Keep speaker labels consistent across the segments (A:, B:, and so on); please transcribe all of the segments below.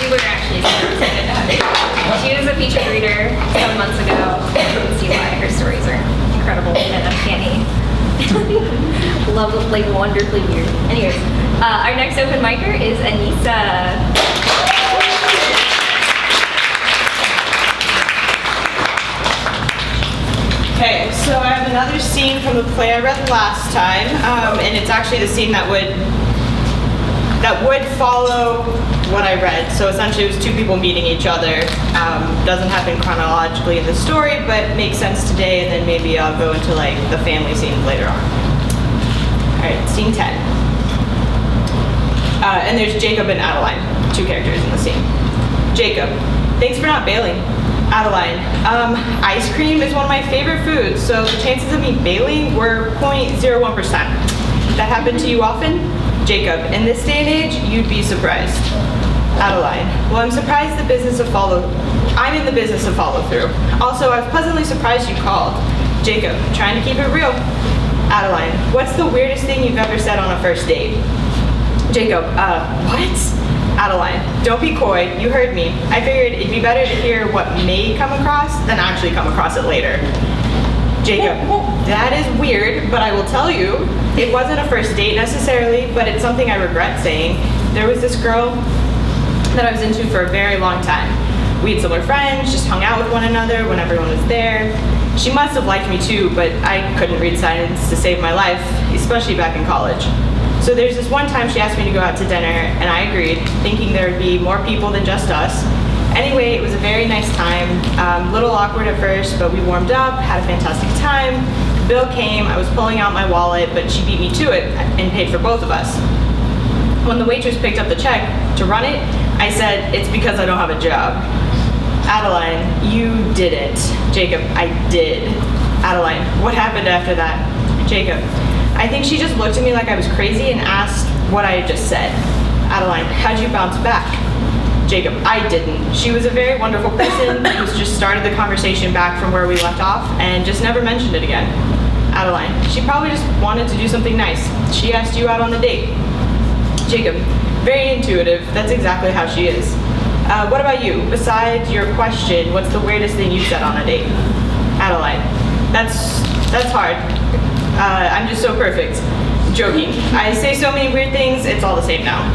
A: were actually super excited to have her. She was a featured reader 7 months ago. You can see why her stories are incredible and uncanny. Love, like, wonderfully weird. Anyways, our next open micer is Aneesa.
B: Okay, so I have another scene from the play I read last time, and it's actually the scene that would follow what I read. So essentially it was two people meeting each other. Doesn't happen chronologically in the story, but makes sense today, and then maybe I'll go into like the family scenes later on. Alright, scene 10. And there's Jacob and Adeline, two characters in the scene. Jacob, thanks for not bailing. Adeline, ice cream is one of my favorite foods, so the chances of me bailing were 0.01%. That happened to you often? Jacob, in this day and age, you'd be surprised. Adeline, well, I'm in the business of follow through. Also, I was pleasantly surprised you called. Jacob, trying to keep it real. Adeline, what's the weirdest thing you've ever said on a first date? Jacob, what? Adeline, don't be coy, you heard me. I figured it'd be better to hear what may come across than actually come across it later. Jacob, that is weird, but I will tell you, it wasn't a first date necessarily, but it's something I regret saying. There was this girl that I was into for a very long time. We had similar friends, just hung out with one another when everyone was there. She must have liked me too, but I couldn't read signs to save my life, especially back in college. So there's this one time she asked me to go out to dinner, and I agreed, thinking there would be more people than just us. Anyway, it was a very nice time. Little awkward at first, but we warmed up, had a fantastic time. The bill came, I was pulling out my wallet, but she beat me to it and paid for both of us. When the waitress picked up the check to run it, I said, it's because I don't have a job. Adeline, you didn't. Jacob, I did. Adeline, what happened after that? Jacob, I think she just looked at me like I was crazy and asked what I had just said. Adeline, how'd you bounce back? Jacob, I didn't. She was a very wonderful person who just started the conversation back from where we left off and just never mentioned it again. Adeline, she probably just wanted to do something nice. She asked you out on the date. Jacob, very intuitive. That's exactly how she is. What about you? Besides your question, what's the weirdest thing you've said on a date? Adeline, that's hard. I'm just so perfect. Joking. I say so many weird things, it's all the same now.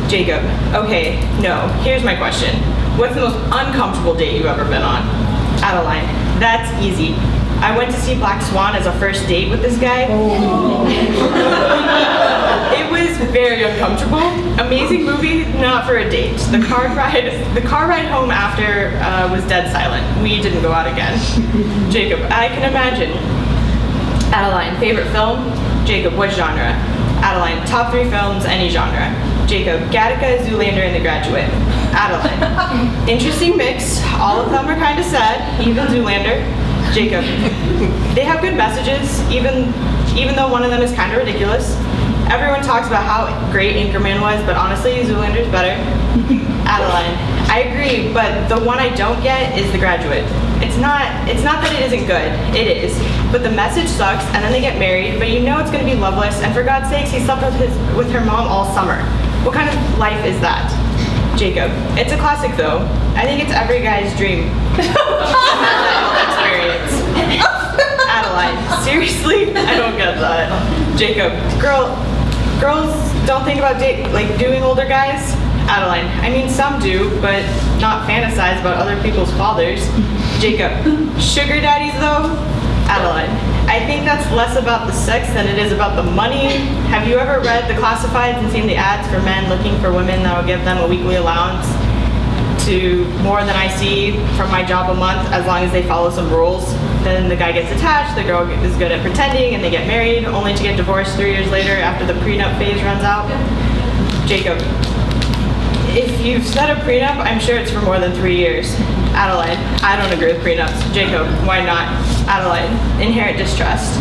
B: Jacob, okay, no, here's my question. What's the most uncomfortable date you've ever been on? Adeline, that's easy. I went to see Black Swan as a first date with this guy. It was very uncomfortable. Amazing movie, not for a date. The car ride home after was dead silent. We didn't go out again. Jacob, I can imagine. Adeline, favorite film? Jacob, what genre? Adeline, top 3 films, any genre. Jacob, Gattaca, Zoolander, and The Graduate. Adeline, interesting mix. All of them are kind of sad, even Zoolander. Jacob, they have good messages, even though one of them is kind of ridiculous. Everyone talks about how great Anchorman was, but honestly, Zoolander's better. Adeline, I agree, but the one I don't get is The Graduate. It's not that it isn't good, it is, but the message sucks, and then they get married, but you know it's going to be loveless, and for God's sakes, he slept with her mom all summer. What kind of life is that? Jacob, it's a classic though. I think it's every guy's dream. Experience. Adeline, seriously? I don't get that. Jacob, girls don't think about doing older guys? Adeline, I mean some do, but not fantasize about other people's fathers. Jacob, sugar daddies though? Adeline, I think that's less about the sex than it is about the money. Have you ever read the classifieds and seen the ads for men looking for women that will give them a weekly allowance to more than I see from my job a month as long as they follow some rules? Then the guy gets attached, the girl is good at pretending, and they get married only to get divorced 3 years later after the prenup phase runs out. Jacob, if you've set a prenup, I'm sure it's for more than 3 years. Adeline, I don't agree with prenups. Jacob, why not? Adeline, inherent distrust.